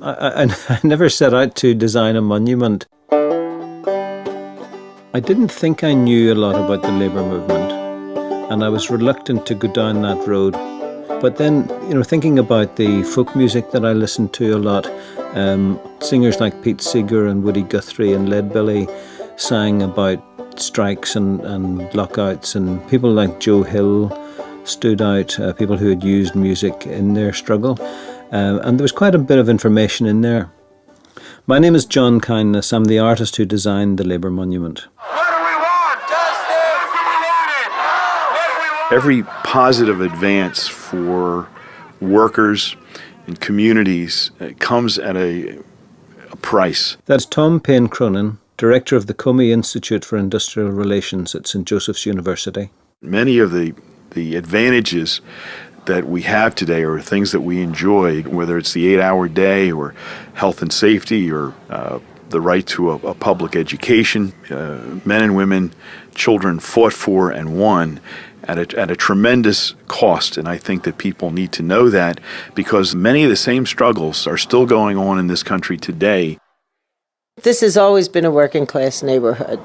I never set out to design a monument. I didn't think I knew a lot about the labour movement, and I was reluctant to go down that road. But then, thinking about the folk music that I listened to a lot, singers like Pete Seeger and Woody Guthrie and Leadbelly sang about strikes and lockouts, and people like Joe Hill stood out, people who had used music in their struggle. And there was quite a bit of information in there. My name is John Kindness. I'm the artist who designed the Labour Monument. What do we want? Justice! We want it! What do we want? Every positive advance for workers and communities comes at a price. That's Tom Payne Cronin, director of the Comey Institute for Industrial Relations at St. Joseph's University. Many of the advantages that we have today are things that we enjoy, whether it's the 8-hour day or health and safety or the right to a public education. Men and women, children fought for and won at a tremendous cost, and I think that people need to know that because many of the same struggles are still going on in this country today. This has always been a working class neighborhood.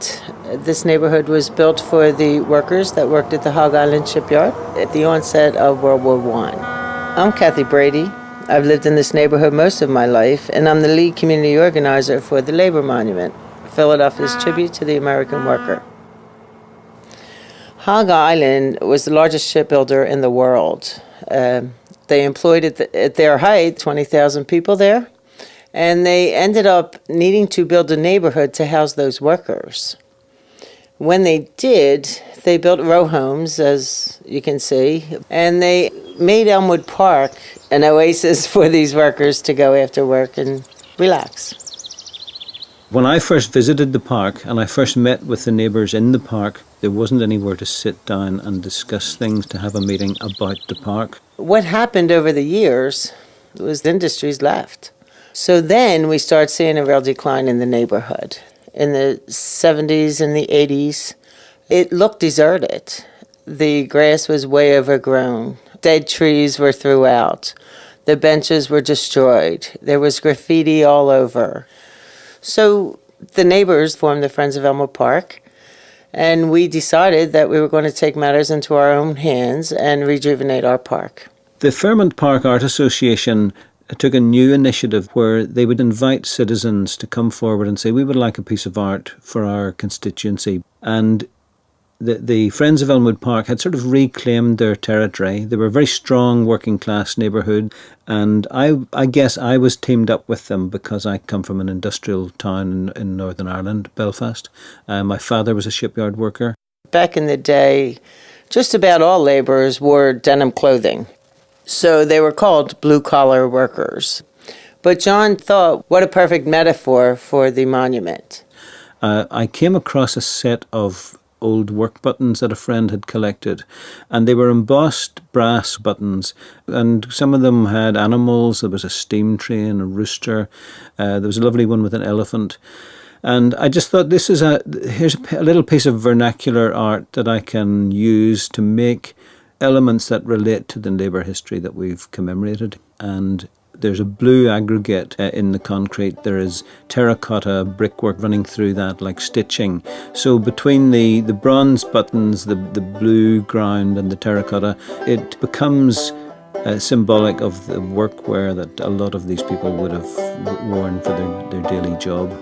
This neighborhood was built for the workers that worked at the Hog Island shipyard at the onset of World War I. I'm Cathy Brady. I've lived in this neighborhood most of my life, and I'm the lead community organizer for the Labor Monument, Philadelphia's tribute to the American worker. Hog Island was the largest shipbuilder in the world. They employed at their height 20,000 people there. And they ended up needing to build a neighborhood to house those workers. When they did, they built row homes, as you can see, and they made Elmwood Park an oasis for these workers to go after work and relax. When I first visited the park and I first met with the neighbours in the park, there wasn't anywhere to sit down and discuss things, to have a meeting about the park. What happened over the years was the industries left. So then we start seeing a real decline in the neighborhood. In the 70s and the 80s, it looked deserted. The grass was way overgrown. Dead trees were throughout. The benches were destroyed. There was graffiti all over. So the neighbors formed the Friends of Elmwood Park, and we decided that we were going to take matters into our own hands and rejuvenate our park. The Fairmont Park Art Association took a new initiative where they would invite citizens to come forward and say, we would like a piece of art for our constituency. And the Friends of Elmwood Park had sort of reclaimed their territory. They were a very strong working class neighbourhood, and I guess I was teamed up with them because I come from an industrial town in Northern Ireland, Belfast. My father was a shipyard worker. Back in the day, just about all labourers wore denim clothing. So they were called blue-collar workers. But John thought, what a perfect metaphor for the monument. I came across a set of old work buttons that a friend had collected, and they were embossed brass buttons, and some of them had animals. There was a steam train, a rooster. There was a lovely one with an elephant. And I just thought, here's a little piece of vernacular art that I can use to make elements that relate to the labour history that we've commemorated. And there's a blue aggregate in the concrete. There is terracotta brickwork running through that, like stitching. So between the bronze buttons, the blue ground and the terracotta, it becomes symbolic of the workwear that a lot of these people would have worn for their daily job.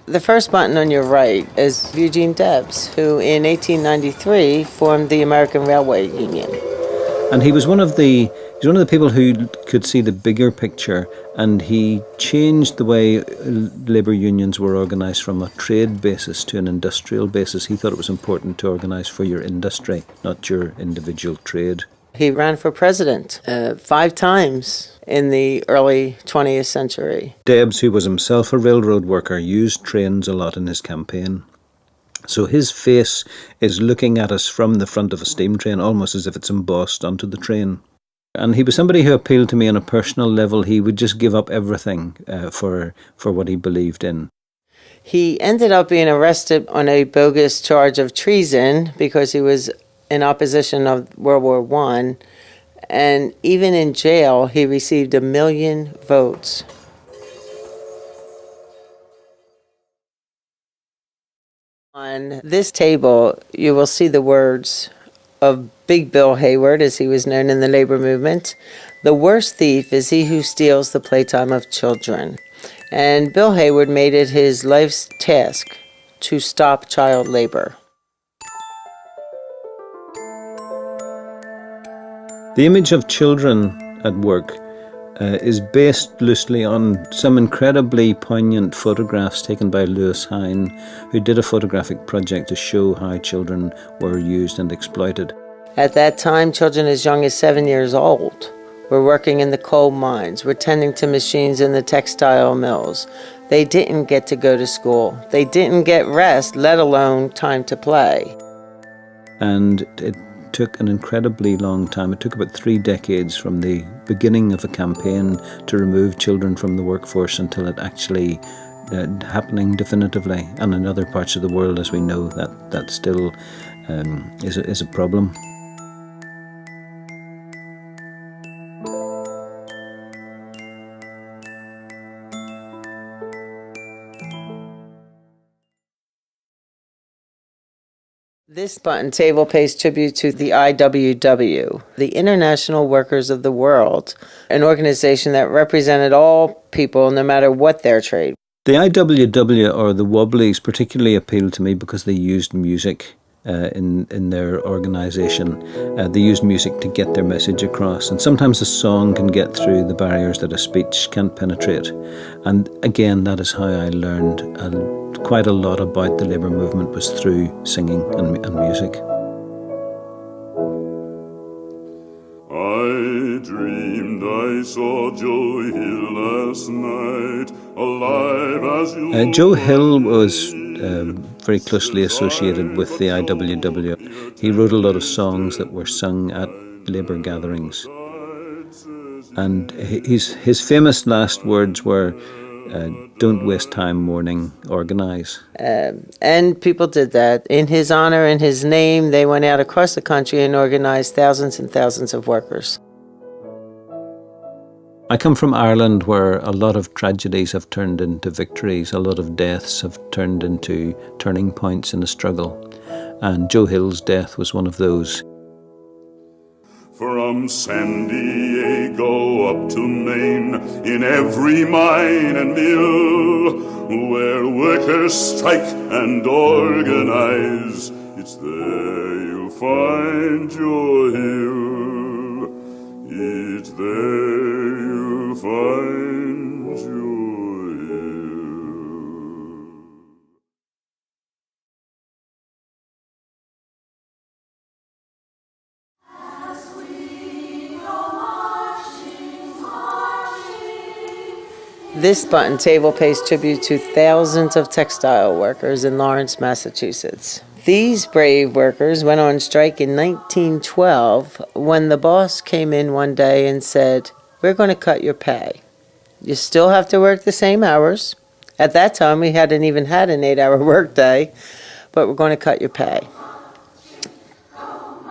The first button on your right is Eugene Debs, who in 1893 formed the American Railway Union. And he was one of the people who could see the bigger picture, and he changed the way labour unions were organised from a trade basis to an industrial basis. He thought it was important to organise for your industry, not your individual trade. He ran for president 5 times in the early 20th century. Debs, who was himself a railroad worker, used trains a lot in his campaign. So his face is looking at us from the front of a steam train, almost as if it's embossed onto the train. And he was somebody who appealed to me on a personal level. He would just give up everything for what he believed in. He ended up being arrested on a bogus charge of treason because he was in opposition of World War I. And even in jail, he received 1 million votes. On this table, you will see the words of Big Bill Hayward, as he was known in the labor movement. The worst thief is he who steals the playtime of children. And Bill Hayward made it his life's task to stop child labor. The image of children at work is based loosely on some incredibly poignant photographs taken by Lewis Hine, who did a photographic project to show how children were used and exploited. At that time, children as young as 7 years old were working in the coal mines, were tending to machines in the textile mills. They didn't get to go to school. They didn't get rest, let alone time to play. And it took an incredibly long time. It took about 3 decades from the beginning of a campaign to remove children from the workforce until it actually happening definitively. And in other parts of the world, as we know, that still is a problem. This button table pays tribute to the IWW, the International Workers of the World, an organization that represented all people, no matter what their trade. The IWW, or the Wobblies, particularly appealed to me because they used music in their organisation. They used music to get their message across, and sometimes a song can get through the barriers that a speech can't penetrate. And again, that is how I learned quite a lot about the labour movement, was through singing and music. I dreamed I saw Joe Hill last night, alive as you Joe Hill was very closely associated with the IWW. He wrote a lot of songs that were sung at labour gatherings. And his famous last words were, "Don't waste time mourning, organise." And people did that. In his honor, in his name, they went out across the country and organized thousands and thousands of workers. I come from Ireland, where a lot of tragedies have turned into victories, a lot of deaths have turned into turning points in the struggle. And Joe Hill's death was one of those. From San Diego up to Maine, in every mine and mill, where workers strike and organize, it's there you'll find Joe Hill. It's there you'll find Joe Hill. This button table pays tribute to thousands of textile workers in Lawrence, Massachusetts. These brave workers went on strike in 1912 when the boss came in one day and said, "We're going to cut your pay. You still have to work the same hours." At that time, we hadn't even had an 8-hour workday, but we're going to cut your pay.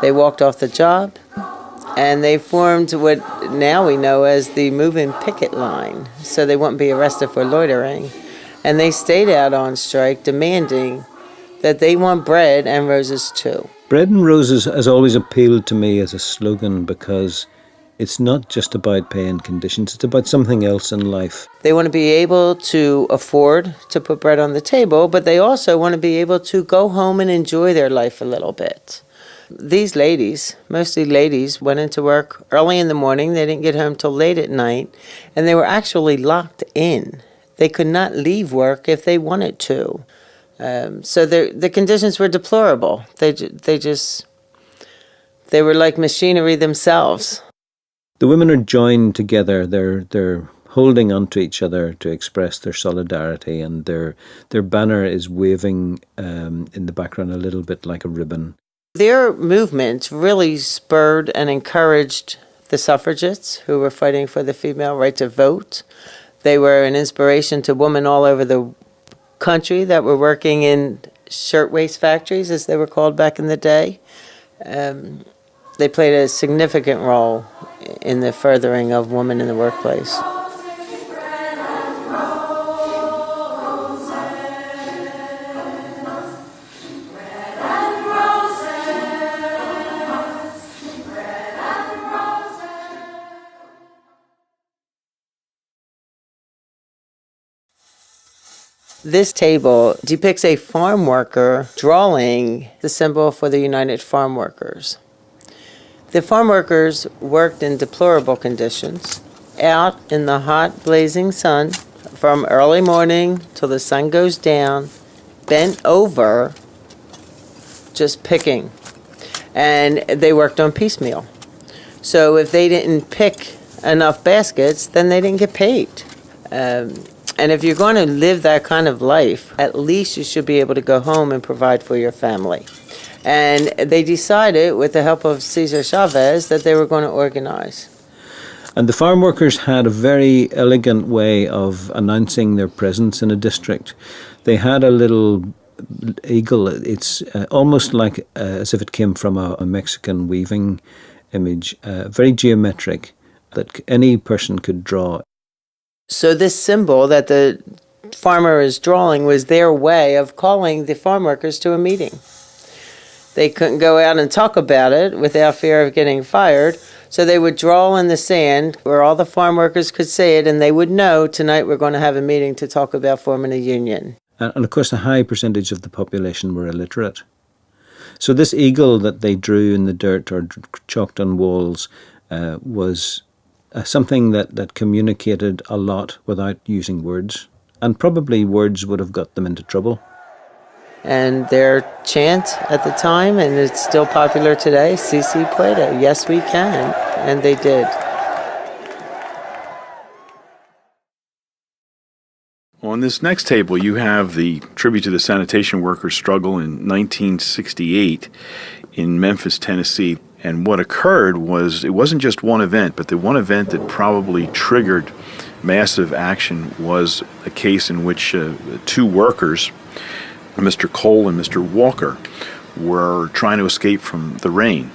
They walked off the job, and they formed what now we know as the move-in picket line, so they wouldn't be arrested for loitering. And they stayed out on strike, demanding that they want bread and roses too. Bread and Roses has always appealed to me as a slogan, because it's not just about pay and conditions, it's about something else in life. They want to be able to afford to put bread on the table, but they also want to be able to go home and enjoy their life a little bit. These ladies, mostly ladies, went into work early in the morning. They didn't get home till late at night, and they were actually locked in. They could not leave work if they wanted to. So the conditions were deplorable. They were like machinery themselves. The women are joined together. They're holding onto each other to express their solidarity, and their banner is waving in the background a little bit like a ribbon. Their movement really spurred and encouraged the suffragettes who were fighting for the female right to vote. They were an inspiration to women all over the country that were working in shirtwaist factories, as they were called back in the day. They played a significant role in the furthering of women in the workplace. This table depicts a farm worker drawing the symbol for the United Farm Workers. The farm workers worked in deplorable conditions, out in the hot, blazing sun from early morning till the sun goes down, bent over, just picking. And they worked on piecemeal. So if they didn't pick enough baskets, then they didn't get paid. And if you're going to live that kind of life, at least you should be able to go home and provide for your family. And they decided, with the help of Cesar Chavez, that they were going to organize. And the farm workers had a very elegant way of announcing their presence in a district. They had a little eagle. It's almost like as if it came from a Mexican weaving image, very geometric, that any person could draw. So this symbol that the farmer is drawing was their way of calling the farm workers to a meeting. They couldn't go out and talk about it without fear of getting fired, so they would draw in the sand where all the farm workers could see it, and they would know tonight we're going to have a meeting to talk about forming a union. And of course a high percentage of the population were illiterate. So this eagle that they drew in the dirt or chalked on walls was something that communicated a lot without using words. And probably words would have got them into trouble. And their chant at the time, and it's still popular today, "Si se puede," yes we can, and they did. On this next table, you have the tribute to the sanitation workers struggle in 1968 in Memphis, Tennessee. And what occurred was, it wasn't just one event, but the one event that probably triggered massive action was a case in which two workers, Mr. Cole and Mr. Walker, were trying to escape from the rain.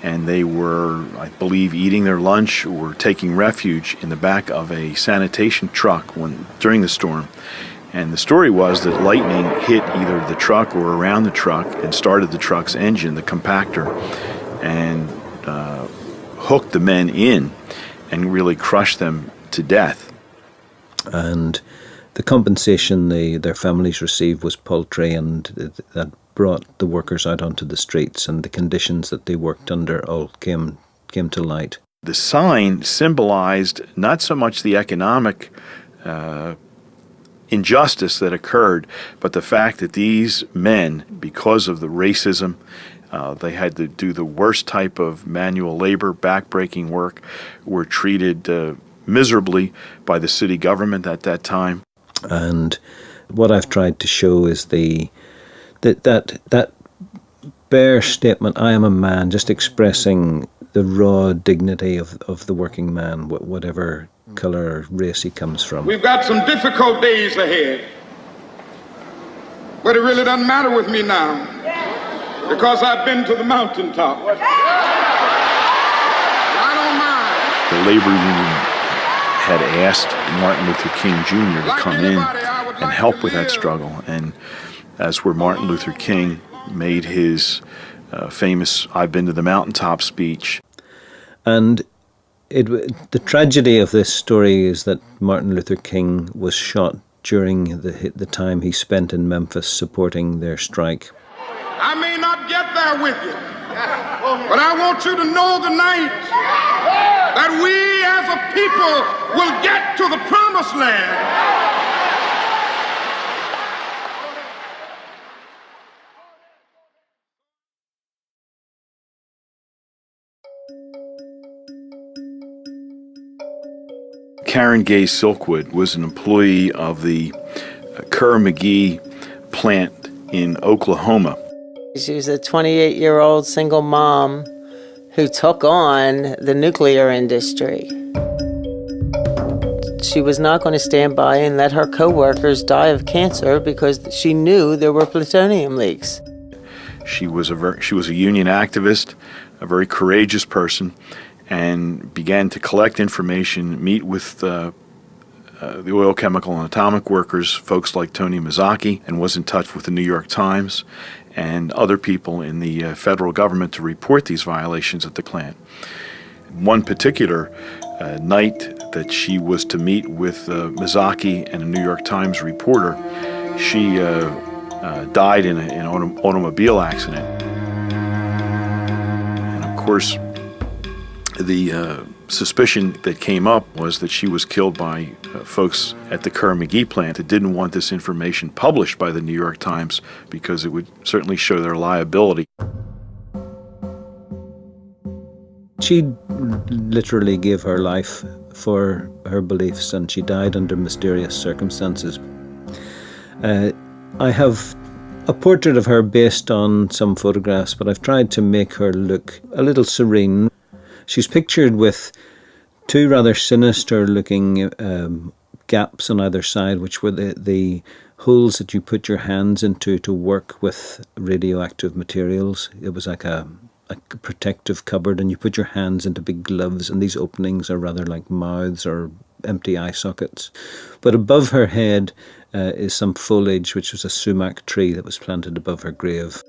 And they were, I believe, eating their lunch or taking refuge in the back of a sanitation truck during the storm. And the story was that lightning hit either the truck or around the truck and started the truck's engine, the compactor, and hooked the men in and really crushed them to death. And the compensation their families received was paltry, and that brought the workers out onto the streets, and the conditions that they worked under all came to light. The sign symbolized not so much the economic injustice that occurred, but the fact that these men, because of the racism, they had to do the worst type of manual labor, backbreaking work, were treated miserably by the city government at that time. And what I've tried to show is that bare statement, "I am a man," just expressing the raw dignity of the working man, whatever colour or race he comes from. We've got some difficult days ahead, but it really doesn't matter with me now, because I've been to the mountaintop. I don't mind. The labor union had asked Martin Luther King Jr. to come in and help with that struggle, and that's where Martin Luther King made his famous "I've been to the mountaintop" speech. And the tragedy of this story is that Martin Luther King was shot during the time he spent in Memphis supporting their strike. I may not get there with you, but I want you to know tonight that we as a people will get to the promised land. Gay Silkwood was an employee of the Kerr-McGee plant in Oklahoma. She was a 28-year-old single mom who took on the nuclear industry. She was not going to stand by and let her co-workers die of cancer because she knew there were plutonium leaks. She was a union activist, a very courageous person, and began to collect information, meet with the oil, chemical, and atomic workers, folks like Tony Mazzocchi, and was in touch with the New York Times and other people in the federal government to report these violations at the plant. One particular night that she was to meet with Mazzocchi and a New York Times reporter, she died in an automobile accident. And of course, the suspicion that came up was that she was killed by folks at the Kerr-McGee plant that didn't want this information published by the New York Times because it would certainly show their liability. She literally gave her life for her beliefs, and she died under mysterious circumstances. I have a portrait of her based on some photographs, but I've tried to make her look a little serene. She's pictured with two rather sinister-looking gaps on either side, which were the holes that you put your hands into to work with radioactive materials. It was like a protective cupboard, and you put your hands into big gloves, and these openings are rather like mouths or empty eye sockets. But above her head is some foliage, which was a sumac tree that was planted above her grave.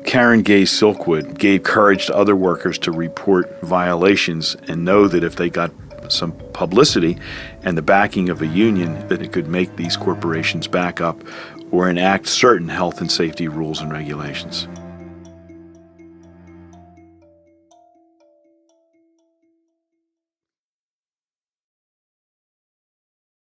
Karen Gay Silkwood gave courage to other workers to report violations and know that if they got some publicity and the backing of a union, that it could make these corporations back up or enact certain health and safety rules and regulations.